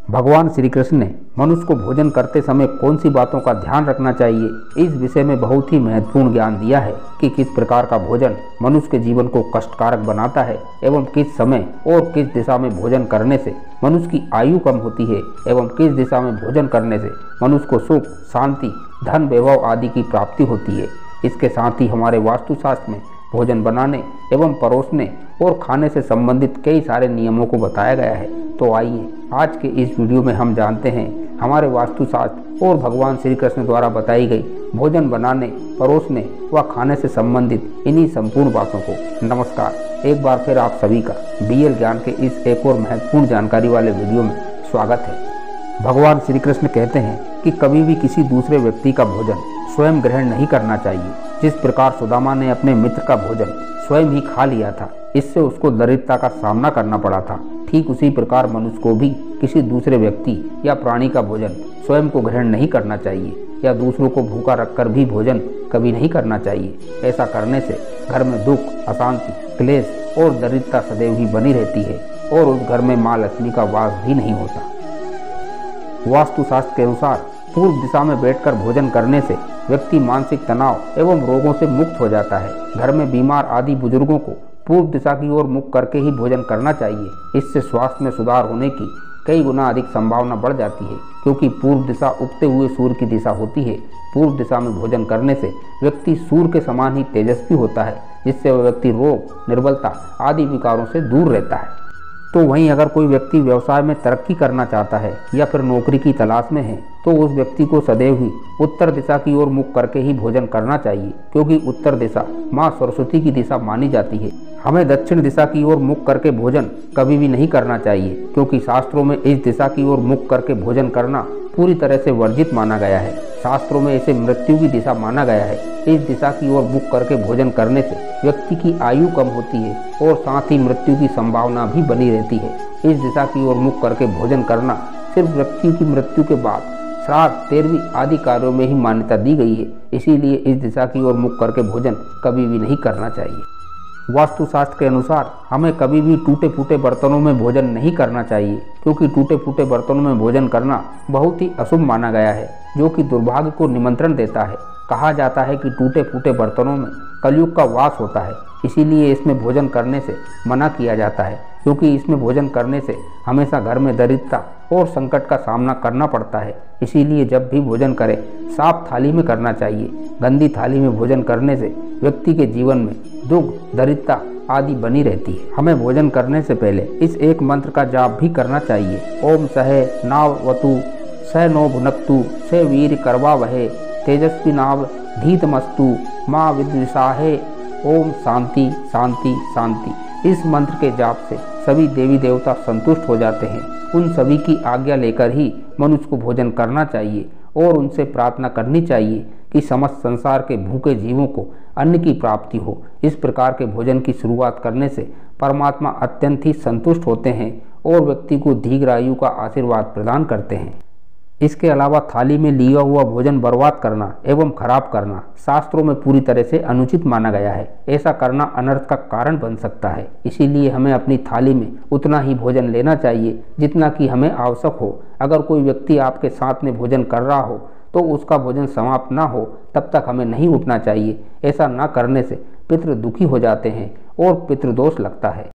भगवान श्री कृष्ण ने मनुष्य को भोजन करते समय कौन सी बातों का ध्यान रखना चाहिए, इस विषय में बहुत ही महत्वपूर्ण ज्ञान दिया है कि किस प्रकार का भोजन मनुष्य के जीवन को कष्टकारक बनाता है एवं किस समय और किस दिशा में भोजन करने से मनुष्य की आयु कम होती है एवं किस दिशा में भोजन करने से मनुष्य को सुख, शांति, धन, वैभव आदि की प्राप्ति होती है। इसके साथ ही हमारे वास्तुशास्त्र में भोजन बनाने एवं परोसने और खाने से संबंधित कई सारे नियमों को बताया गया है। तो आइए आज के इस वीडियो में हम जानते हैं हमारे वास्तुशास्त्र और भगवान श्री कृष्ण द्वारा बताई गई भोजन बनाने, परोसने व खाने से संबंधित इन्हीं संपूर्ण बातों को। नमस्कार, एक बार फिर आप सभी का BL ज्ञान के इस एक और महत्वपूर्ण जानकारी वाले वीडियो में स्वागत है। भगवान श्री कृष्ण कहते हैं कि कभी भी किसी दूसरे व्यक्ति का भोजन स्वयं ग्रहण नहीं करना चाहिए। जिस प्रकार सुदामा ने अपने मित्र का भोजन स्वयं ही खा लिया था, इससे उसको दरिद्रता का सामना करना पड़ा था, ठीक उसी प्रकार मनुष्य को भी किसी दूसरे व्यक्ति या प्राणी का भोजन स्वयं को ग्रहण नहीं करना चाहिए या दूसरों को भूखा रखकर भी भोजन कभी नहीं करना चाहिए। ऐसा करने से घर में दुख, अशांति, क्लेश और दरिद्रता सदैव ही बनी रहती है और उस घर में माँ लक्ष्मी का वास भी नहीं होता। वास्तुशास्त्र के अनुसार पूर्व दिशा में बैठकर भोजन करने से व्यक्ति मानसिक तनाव एवं रोगों से मुक्त हो जाता है। घर में बीमार आदि बुजुर्गों को पूर्व दिशा की ओर मुख करके ही भोजन करना चाहिए। इससे स्वास्थ्य में सुधार होने की कई गुना अधिक संभावना बढ़ जाती है, क्योंकि पूर्व दिशा उगते हुए सूर्य की दिशा होती है। पूर्व दिशा में भोजन करने से व्यक्ति सूर्य के समान ही तेजस्वी होता है, जिससे वह व्यक्ति रोग, निर्बलता आदि विकारों से दूर रहता है। तो वहीं अगर कोई व्यक्ति व्यवसाय में तरक्की करना चाहता है या फिर नौकरी की तलाश में है, तो उस व्यक्ति को सदैव ही उत्तर दिशा की ओर मुख करके ही भोजन करना चाहिए, क्योंकि उत्तर दिशा माँ सरस्वती की दिशा मानी जाती है। हमें दक्षिण दिशा की ओर मुख करके भोजन कभी भी नहीं करना चाहिए, क्योंकि शास्त्रों में इस दिशा की ओर मुख करके भोजन करना पूरी तरह से वर्जित माना गया है। शास्त्रों में इसे मृत्यु की दिशा माना गया है। इस दिशा की ओर मुख करके भोजन करने से व्यक्ति की आयु कम होती है और साथ ही मृत्यु की संभावना भी बनी रहती है। इस दिशा की ओर मुख करके भोजन करना सिर्फ व्यक्ति की मृत्यु के बाद श्राद्ध, तेरहवीं आदि कार्यों में ही मान्यता दी गई है। इसीलिए इस दिशा की ओर मुख करके भोजन कभी भी नहीं करना चाहिए। वास्तुशास्त्र के अनुसार हमें कभी भी टूटे फूटे बर्तनों में भोजन नहीं करना चाहिए, क्योंकि टूटे फूटे बर्तनों में भोजन करना बहुत ही अशुभ माना गया है, जो कि दुर्भाग्य को निमंत्रण देता है। कहा जाता है कि टूटे फूटे बर्तनों में कलयुग का वास होता है, इसीलिए इसमें भोजन करने से मना किया जाता है, क्योंकि इसमें भोजन करने से हमेशा घर में दरिद्रता और संकट का सामना करना पड़ता है। इसीलिए जब भी भोजन करें साफ थाली में करना चाहिए। गंदी थाली में भोजन करने से व्यक्ति के जीवन में दुख, दरिद्रता आदि बनी रहती है। हमें भोजन करने से पहले इस एक मंत्र का जाप भी करना चाहिए। ओम सहे नावतु स नो भुनक्तु से वीर करवा वहे तेजस्वी नाव धीतमस्तु माँ विद्विषाहे। ओम शांति शांति शांति। इस मंत्र के जाप से सभी देवी देवता संतुष्ट हो जाते हैं। उन सभी की आज्ञा लेकर ही मनुष्य को भोजन करना चाहिए और उनसे प्रार्थना करनी चाहिए कि समस्त संसार के भूखे जीवों को अन्न की प्राप्ति हो। इस प्रकार के भोजन की शुरुआत करने से परमात्मा अत्यंत ही संतुष्ट होते हैं और व्यक्ति को दीर्घायु का आशीर्वाद प्रदान करते हैं। इसके अलावा थाली में लिया हुआ भोजन बर्बाद करना एवं खराब करना शास्त्रों में पूरी तरह से अनुचित माना गया है। ऐसा करना अनर्थ का कारण बन सकता है। इसीलिए हमें अपनी थाली में उतना ही भोजन लेना चाहिए जितना कि हमें आवश्यक हो। अगर कोई व्यक्ति आपके साथ में भोजन कर रहा हो तो उसका भोजन समाप्त ना हो तब तक हमें नहीं उठना चाहिए। ऐसा ना करने से पितृ दुखी हो जाते हैं और पितृदोष लगता है।